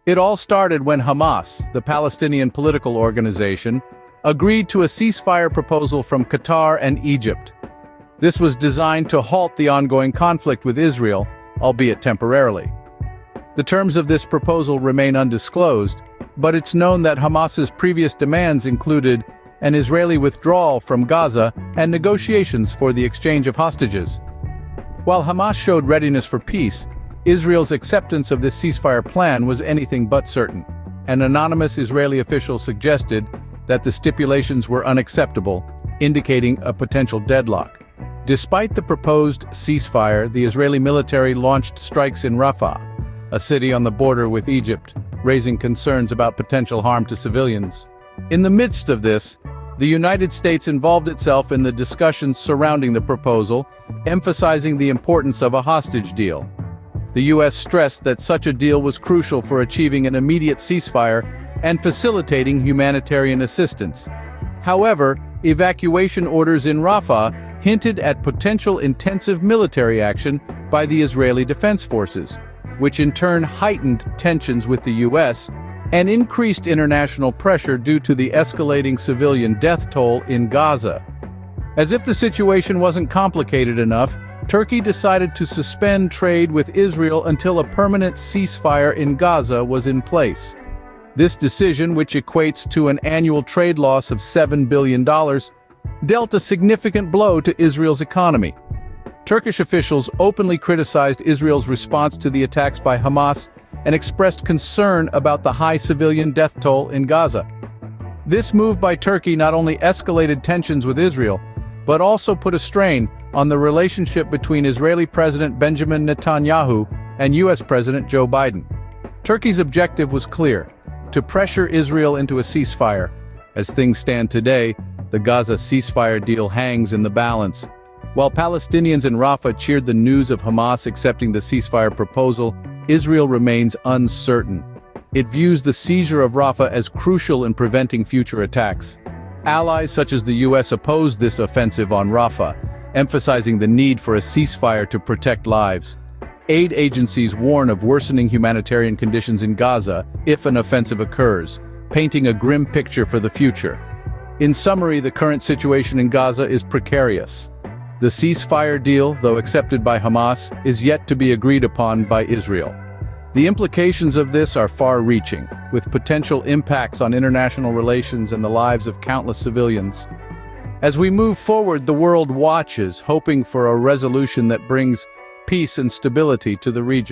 It all started when Hamas, the Palestinian political organization, agreed to a ceasefire proposal from Qatar and Egypt. This was designed to halt the ongoing conflict with Israel, albeit temporarily. The terms of this proposal remain undisclosed, but it's known that Hamas's previous demands included an Israeli withdrawal from Gaza and negotiations for the exchange of hostages. While Hamas showed readiness for peace, Israel's acceptance of this ceasefire plan was anything but certain. An anonymous Israeli official suggested that the stipulations were unacceptable, indicating a potential deadlock. Despite the proposed ceasefire, the Israeli military launched strikes in Rafah, a city on the border with Egypt, raising concerns about potential harm to civilians. In the midst of this, the United States involved itself in the discussions surrounding the proposal, emphasizing the importance of a hostage deal. The U.S. stressed that such a deal was crucial for achieving an immediate ceasefire and facilitating humanitarian assistance. However, evacuation orders in Rafah hinted at potential intensive military action by the Israeli Defense Forces, which in turn heightened tensions with the U.S. and increased international pressure due to the escalating civilian death toll in Gaza. As if the situation wasn't complicated enough, Turkey decided to suspend trade with Israel until a permanent ceasefire in Gaza was in place. This decision, which equates to an annual trade loss of $7 billion, dealt a significant blow to Israel's economy. Turkish officials openly criticized Israel's response to the attacks by Hamas and expressed concern about the high civilian death toll in Gaza. This move by Turkey not only escalated tensions with Israel, but also put a strain on the relationship between Israeli President Benjamin Netanyahu and U.S. President Joe Biden. Turkey's objective was clear: to pressure Israel into a ceasefire. As things stand today, the Gaza ceasefire deal hangs in the balance. While Palestinians in Rafah cheered the news of Hamas accepting the ceasefire proposal, Israel remains uncertain. It views the seizure of Rafah as crucial in preventing future attacks. Allies such as the U.S. oppose this offensive on Rafah, emphasizing the need for a ceasefire to protect lives. Aid agencies warn of worsening humanitarian conditions in Gaza if an offensive occurs, painting a grim picture for the future. In summary, the current situation in Gaza is precarious. The ceasefire deal, though accepted by Hamas, is yet to be agreed upon by Israel. The implications of this are far-reaching, with potential impacts on international relations and the lives of countless civilians. As we move forward, the world watches, hoping for a resolution that brings peace and stability to the region.